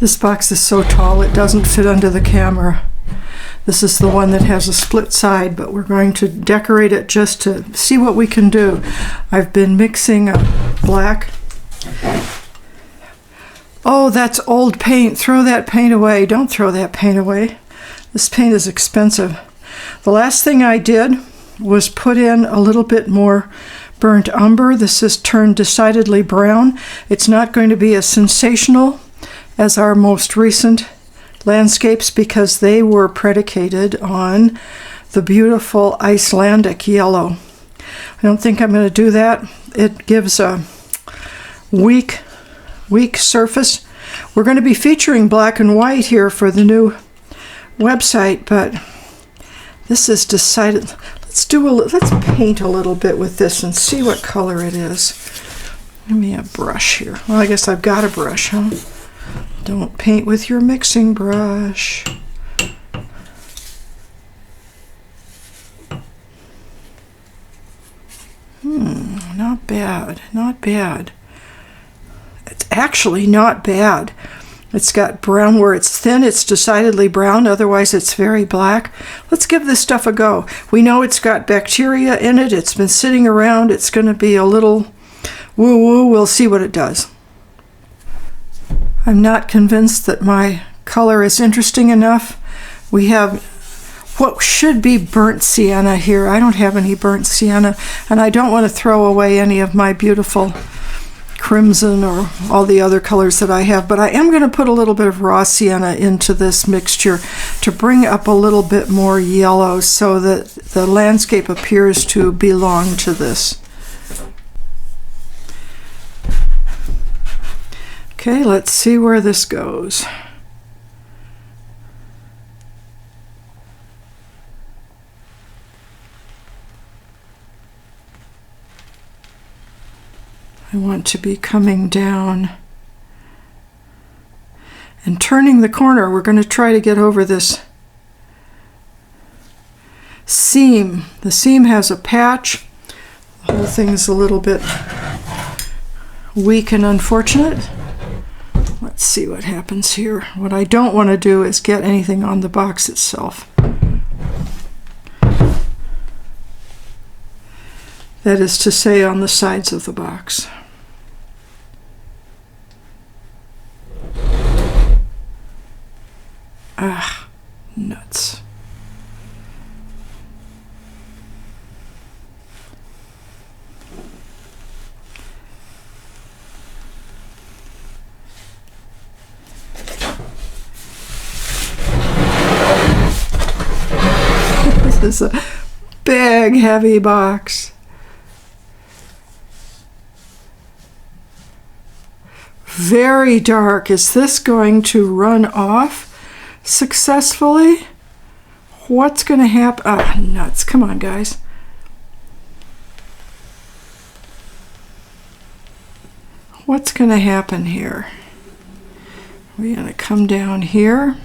This box is so tall it doesn't fit under the camera. This is the one that has a split side, but we're going to decorate it just to see what we can do. I've been mixing black. Oh, that's old paint. Throw that paint away. Don't throw that paint away. This paint is expensive. The last thing I did was put in a little bit more burnt umber. This is turned decidedly brown. It's not going to be as sensational as our most recent landscapes because they were predicated on the beautiful Icelandic yellow. I don't think I'm going to do that. It gives a weak surface. We're going to be featuring black and white here for the new website, but this is decided. Let's paint a little bit with this and see what color it is. Give me a brush here. Well, I guess I've got a brush, huh? Don't paint with your mixing brush. Not bad, not bad. It's actually not bad. It's got brown where it's thin. It's decidedly brown. Otherwise, it's very black. Let's give this stuff a go. We know it's got bacteria in it. It's been sitting around. It's going to be a little woo-woo. We'll see what it does. I'm not convinced that my color is interesting enough. We have what should be burnt sienna here. I don't have any burnt sienna, and I don't want to throw away any of my beautiful crimson or all the other colors that I have, but I am going to put a little bit of raw sienna into this mixture to bring up a little bit more yellow so that the landscape appears to belong to this. Okay, let's see where this goes. I want to be coming down and turning the corner. We're going to try to get over this seam. The seam has a patch. The whole thing's a little bit weak and unfortunate. Let's see what happens here. What I don't want to do is get anything on the box itself. That is to say, on the sides of the box. Ah, nuts. This is a big, heavy box. Very dark. Is this going to run off successfully? What's going to happen? Ah, nuts. Come on, guys. What's going to happen here? We're going to come down here.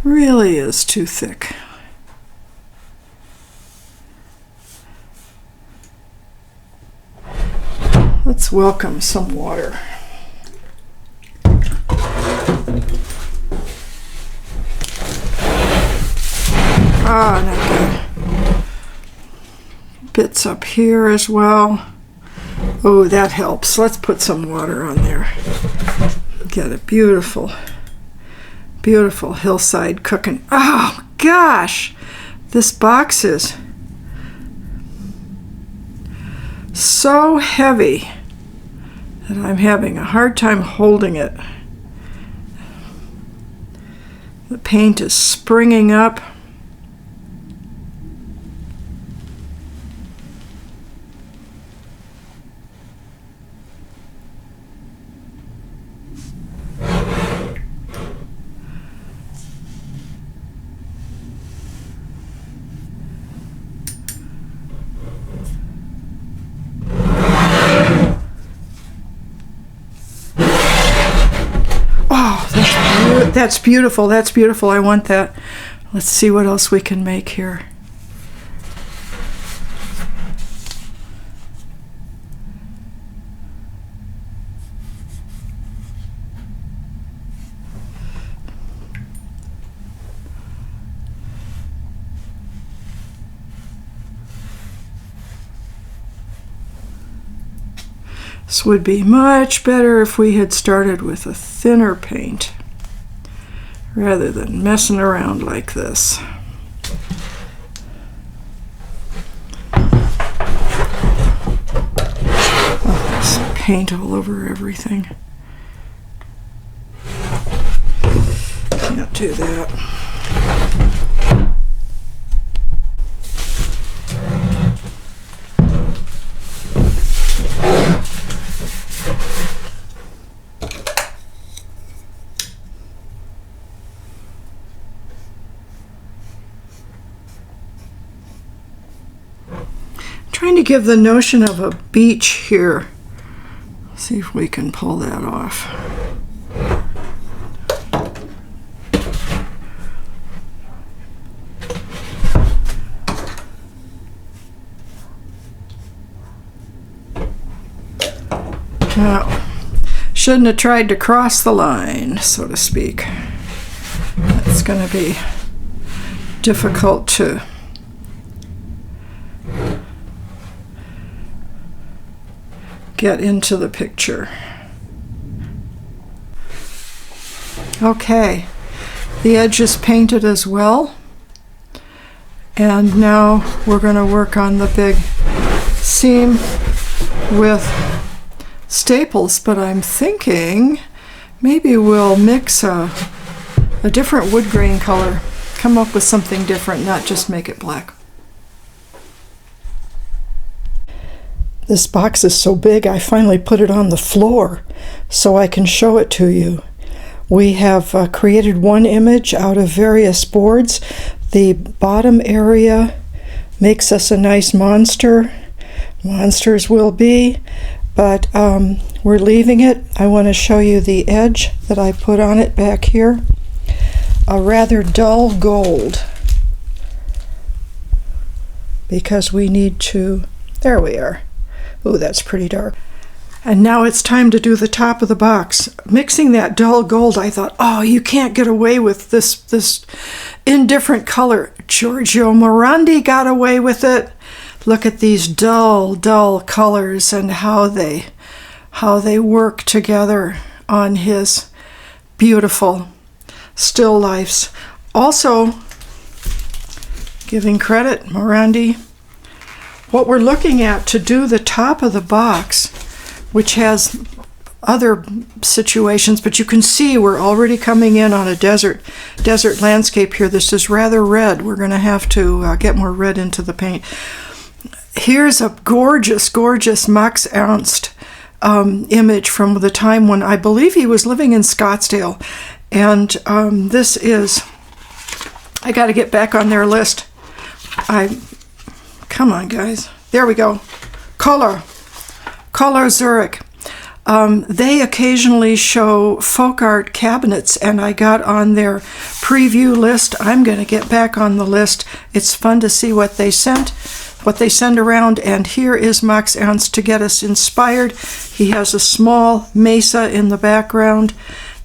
Really is too thick. Let's welcome some water. Ah, not good. Bits up here as well. Oh, that helps. Let's put some water on there. Get a beautiful hillside cooking. Oh gosh, this box is so heavy that I'm having a hard time holding it. The paint is springing up. That's beautiful. That's beautiful. I want that. Let's see what else we can make here. This would be much better if we had started with a thinner paint rather than messing around like this. Oh, there's paint all over everything. Can't do that. Trying to give the notion of a beach here. See if we can pull that off. Now, shouldn't have tried to cross the line, so to speak. It's going to be difficult to get into the picture. Okay, the edge is painted as well, and now we're going to work on the big seam with staples, but I'm thinking maybe we'll mix a different wood grain color, come up with something different, not just make it black. This box is so big, I finally put it on the floor so I can show it to you. We have created one image out of various boards. The bottom area makes us a nice monster. Monsters will be, but we're leaving it. I want to show you the edge that I put on it back here. A rather dull gold, because we need to, there we are. Ooh, that's pretty dark. And now it's time to do the top of the box. Mixing that dull gold, I thought, oh, you can't get away with this indifferent color. Giorgio Morandi got away with it. Look at these dull colors and how they work together on his beautiful still lifes. Also, giving credit, Morandi. What we're looking at to do the top of the box, which has other situations, but you can see we're already coming in on a desert landscape here. This is rather red. We're going to have to get more red into the paint. Here's a gorgeous Max Ernst image from the time when I believe he was living in Scottsdale. And this is, I got to get back on their list. Come on, guys. There we go. Color Zurich. They occasionally show folk art cabinets, and I got on their preview list. I'm going to get back on the list. It's fun to see what they send around, and here is Max Ernst to get us inspired. He has a small mesa in the background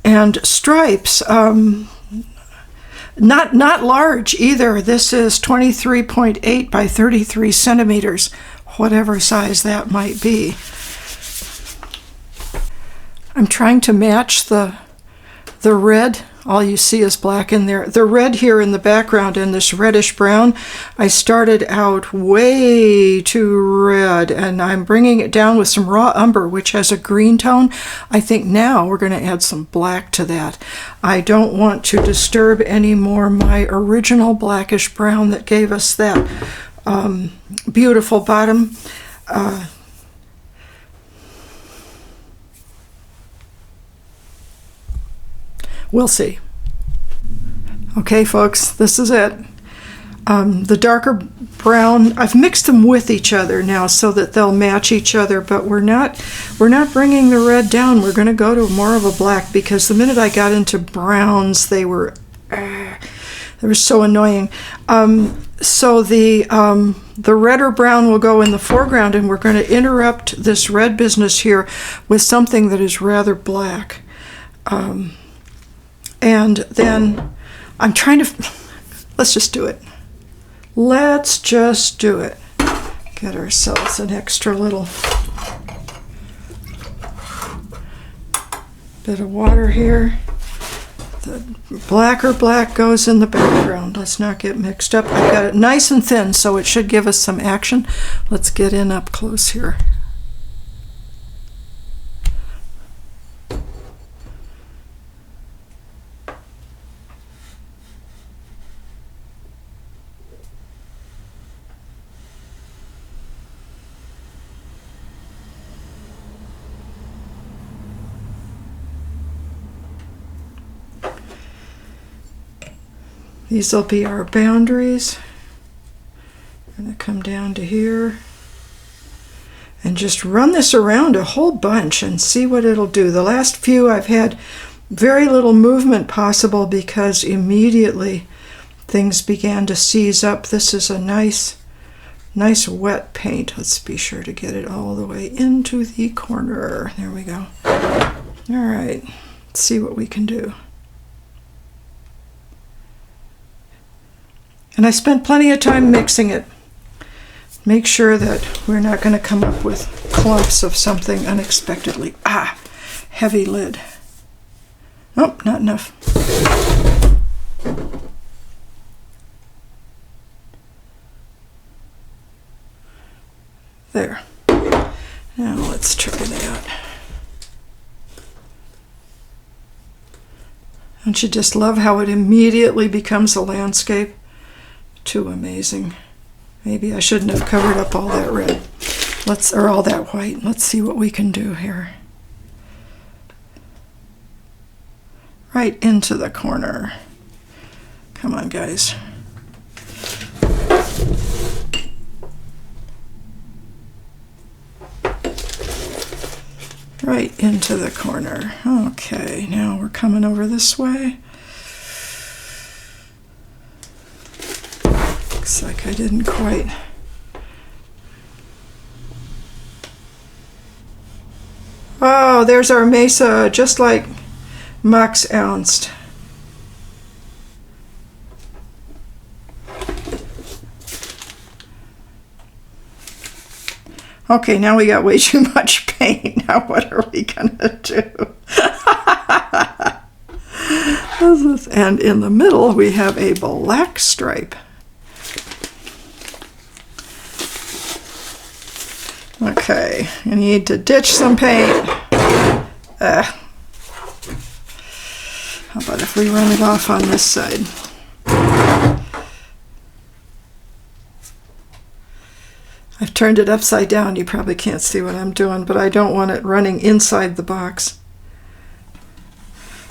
and stripes. Not large either. This is 23.8 by 33 centimeters, whatever size that might be. I'm trying to match the red. All you see is black in there. The red here in the background and this reddish brown, I started out way too red, and I'm bringing it down with some raw umber, which has a green tone. I think now we're going to add some black to that. I don't want to disturb any more my original blackish brown that gave us that beautiful bottom. We'll see. Okay, folks, this is it. The darker brown, I've mixed them with each other now so that they'll match each other, but we're not bringing the red down. We're going to go to more of a black, because the minute I got into browns, they were so annoying. So the red or brown will go in the foreground, and we're going to interrupt this red business here with something that is rather black. And then I'm trying to, let's just do it. Let's just do it. Get ourselves an extra little bit of water here. The blacker black goes in the background. Let's not get mixed up. I've got it nice and thin, so it should give us some action. Let's get in up close here. These will be our boundaries. I'm going to come down to here and just run this around a whole bunch and see what it'll do. The last few I've had very little movement possible because immediately things began to seize up. This is a nice wet paint. Let's be sure to get it all the way into the corner. There we go. All right, let's see what we can do. And I spent plenty of time mixing it. Make sure that we're not going to come up with clumps of something unexpectedly. Heavy lid. Oh, not enough. There. Now let's try that. Don't you just love how it immediately becomes a landscape? Too amazing. Maybe I shouldn't have covered up all that red. Or all that white. Let's see what we can do here. Right into the corner. Come on, guys. Right into the corner. Okay, now we're coming over this way. Looks like I didn't quite. Oh, there's our mesa, just like Max Ernst. Okay, now we got way too much paint. Now what are we gonna do? And in the middle we have a black stripe. Okay, you need to ditch some paint. How about if we run it off on this side? I've turned it upside down. You probably can't see what I'm doing, but I don't want it running inside the box.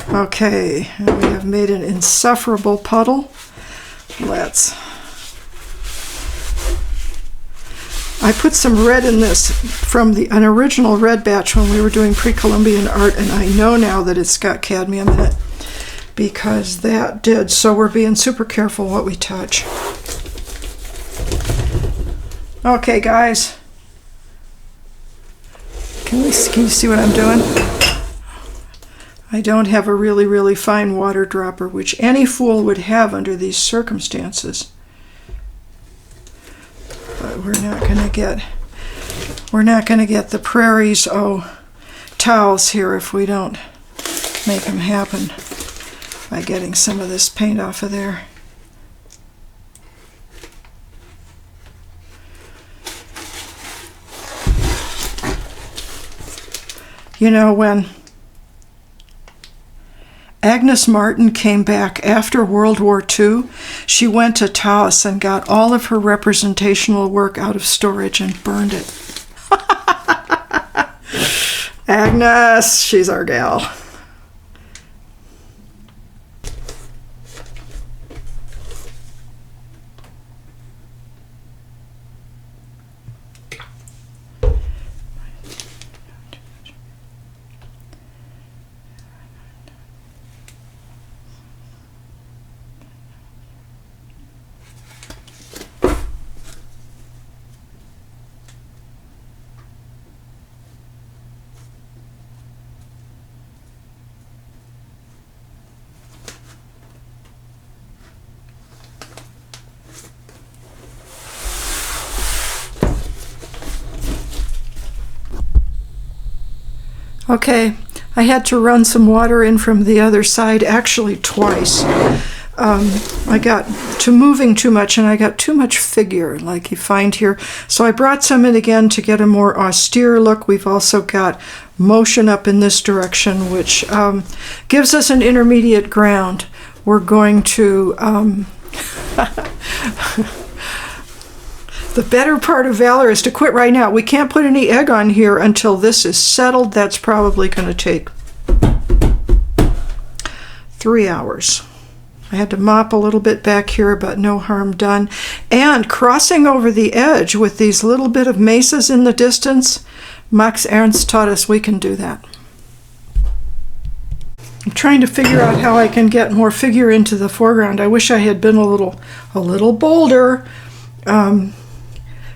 Okay, and we have made an insufferable puddle. I put some red in this from an original red batch when we were doing pre-Columbian art, and I know now that it's got cadmium in it because that did. So we're being super careful what we touch. Okay, guys. Can you see what I'm doing? I don't have a really, really fine water dropper, which any fool would have under these circumstances. But we're not going to get the prairies towels here if we don't make them happen by getting some of this paint off of there. You know, when Agnes Martin came back after World War II, she went to Taos and got all of her representational work out of storage and burned it. Agnes, she's our gal. Okay, I had to run some water in from the other side, actually twice. I got to moving too much and I got too much figure like you find here. So I brought some in again to get a more austere look. We've also got motion up in this direction, which gives us an intermediate ground. We're going to... The better part of valor is to quit right now. We can't put any egg on here until this is settled. That's probably going to take 3 hours. I had to mop a little bit back here, but no harm done. And crossing over the edge with these little bit of mesas in the distance, Max Ernst taught us we can do that. I'm trying to figure out how I can get more figure into the foreground. I wish I had been a little bolder.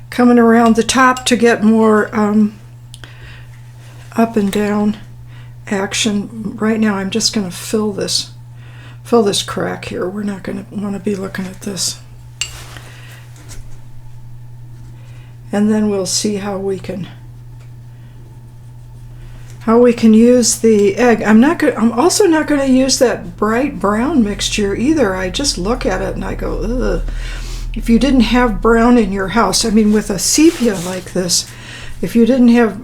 Coming around the top to get more up and down action. Right now I'm just going to fill this crack here. We're not going to want to be looking at this. And then we'll see how we can use the egg. I'm also not going to use that bright brown mixture either. I just look at it and I go, ugh. If you didn't have brown in your house, I mean with a sepia like this, if you didn't have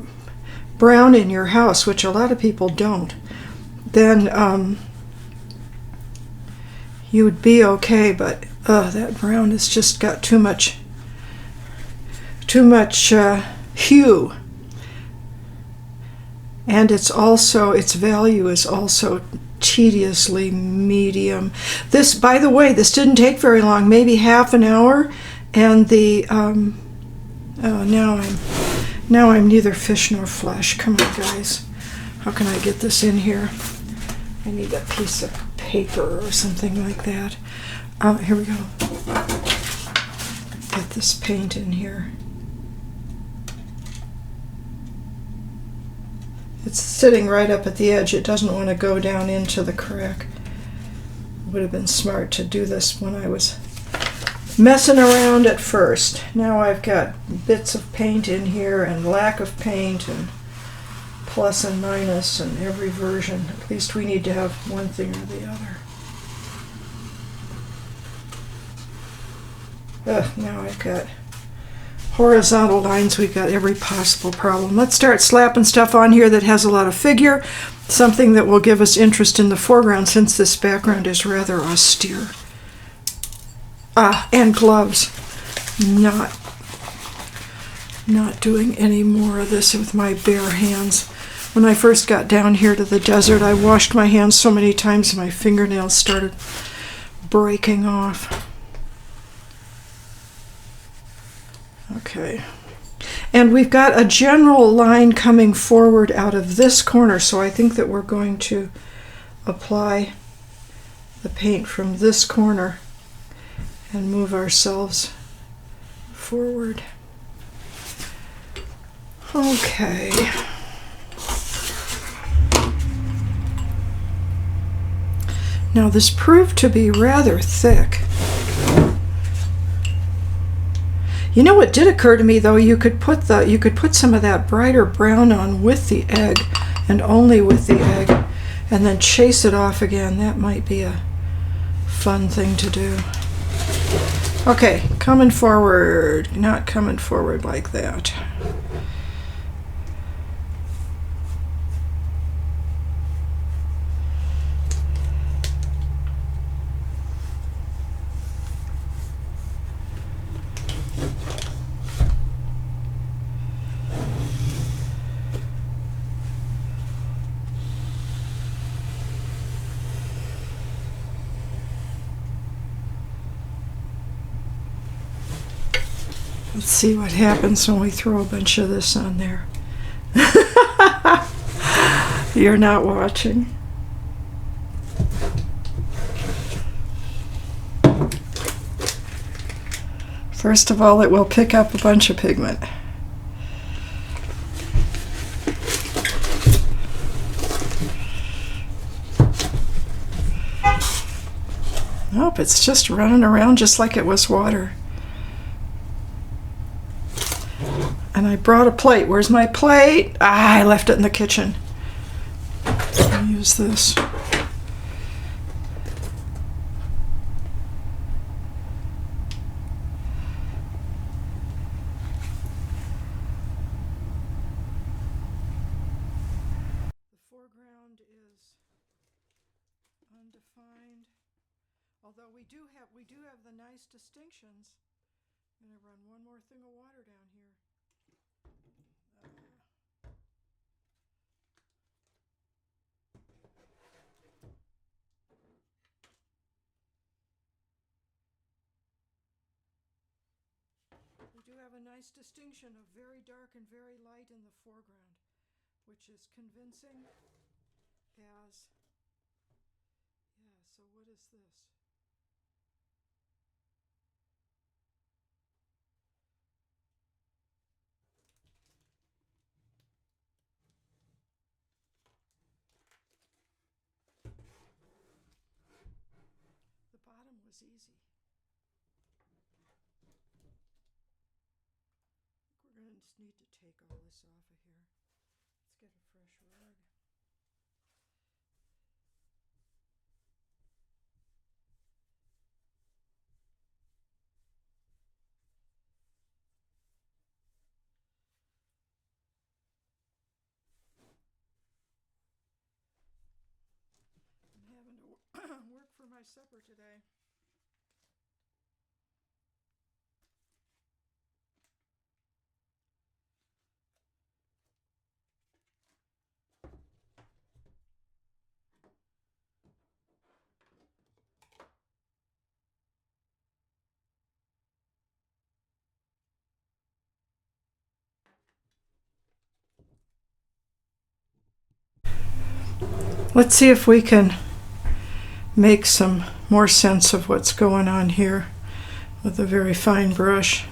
brown in your house, which a lot of people don't, then you would be okay, but that brown has just got too much hue. And its value is also tediously medium. This, by the way, this didn't take very long, maybe half an hour, and the now I'm neither fish nor flesh. Come on, guys, how can I get this in here? I need a piece of paper or something like that. Here we go. Get this paint in here. It's sitting right up at the edge. It doesn't want to go down into the crack. It would have been smart to do this when I was messing around at first. Now I've got bits of paint in here and lack of paint and plus and minus and every version. At least we need to have one thing or the other. Now I've got horizontal lines. We've got every possible problem. Let's start slapping stuff on here that has a lot of figure, something that will give us interest in the foreground since this background is rather austere. And gloves. Not doing any more of this with my bare hands. When I first got down here to the desert, I washed my hands so many times my fingernails started breaking off. Okay, and we've got a general line coming forward out of this corner, so I think that we're going to apply the paint from this corner and move ourselves forward. Okay. Now this proved to be rather thick. You know what did occur to me though? You could put some of that brighter brown on with the egg, and only with the egg, and then chase it off again. That might be a fun thing to do. Okay, coming forward, not coming forward like that. Let's see what happens when we throw a bunch of this on there. You're not watching. First of all, it will pick up a bunch of pigment. Nope, it's just running around just like it was water. And I brought a plate. Where's my plate? I left it in the kitchen. is this? Foreground is undefined, although we do have the nice distinctions. I'm going to run one more thing of water down here. We do have a nice distinction of very dark and very light in the foreground, which is convincing as, yeah, so what is this? The bottom was easy. We're going to just need to take all this off of here. Let's get a fresh rug. I'm having to work for my supper today. Let's see if we can make some more sense of what's going on here with a very fine brush.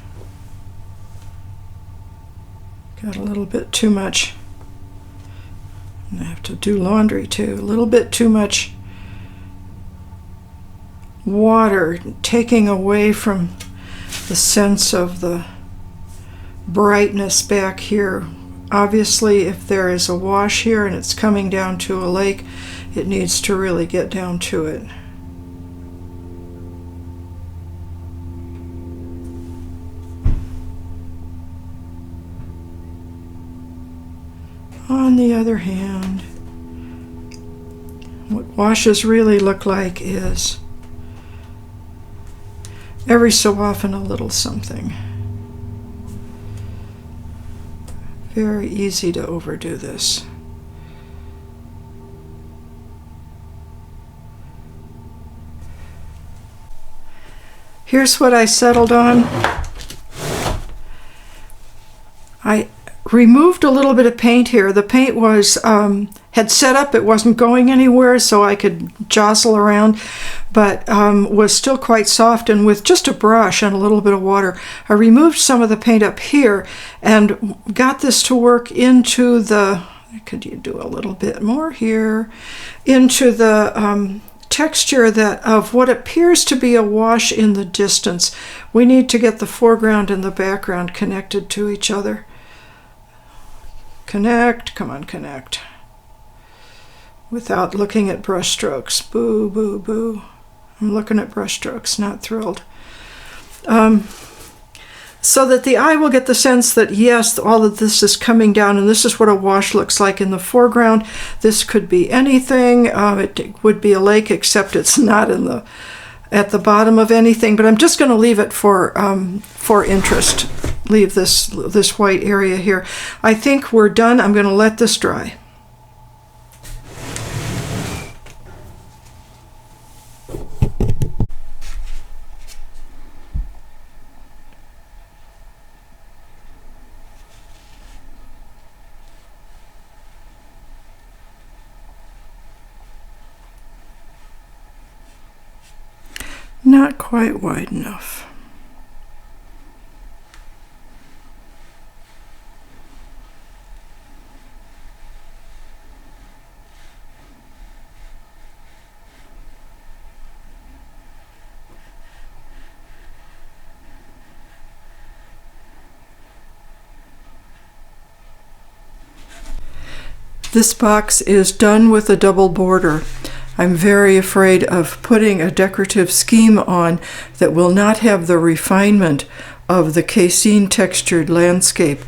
Got a little bit too much. I have to do laundry too. A little bit too much water, taking away from the sense of the brightness back here. Obviously, if there is a wash here and it's coming down to a lake, it needs to really get down to it. On the other hand, what washes really look like is every so often a little something. Very easy to overdo this. Here's what I settled on. I removed a little bit of paint here. The paint was had set up, it wasn't going anywhere, so I could jostle around, but was still quite soft, and with just a brush and a little bit of water, I removed some of the paint up here and got this to work into the, could you do a little bit more here, into the texture that of what appears to be a wash in the distance. We need to get the foreground and the background connected to each other. Connect, come on, connect. Without looking at brush strokes. Boo, boo, boo. I'm looking at brush strokes, not thrilled. So that the eye will get the sense that, yes, all of this is coming down, and this is what a wash looks like in the foreground. This could be anything. It would be a lake, except it's not in the at the bottom of anything. But I'm just going to leave it for interest. Leave this white area here. I think we're done. I'm going to let this dry. Not quite wide enough. This box is done with a double border. I'm very afraid of putting a decorative scheme on that will not have the refinement of the Casein textured landscape.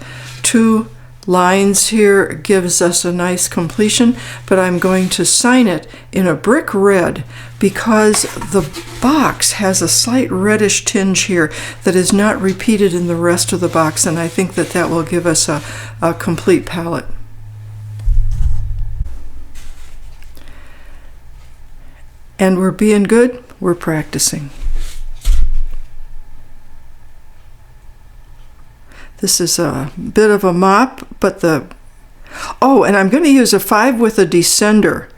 2 lines here gives us a nice completion, but I'm going to sign it in a brick red because the box has a slight reddish tinge here that is not repeated in the rest of the box, and I think that that will give us a complete palette. And we're being good, we're practicing. This is a bit of a mop, but oh, and I'm going to use a 5 with a descender,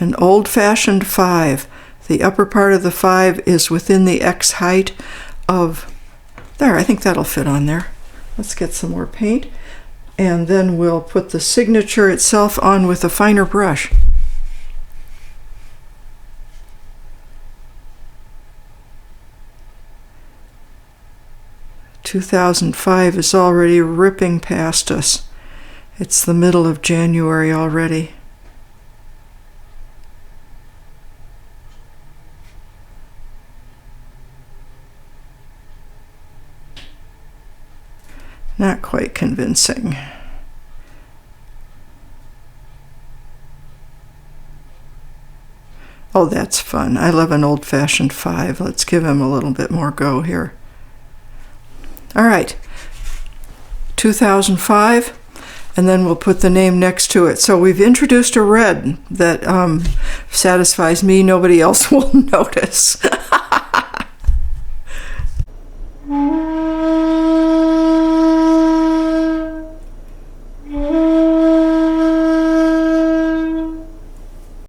an old-fashioned 5. The upper part of the 5 is within the X height of, there, I think that'll fit on there. Let's get some more paint, and then we'll put the signature itself on with a finer brush. (2005) is already ripping past us. It's the middle of January already. Not quite convincing. Oh, that's fun. I love an old-fashioned 5. Let's give him a little bit more go here. All right, 2005, and then we'll put the name next to it. So we've introduced a red that satisfies me. Nobody else will notice.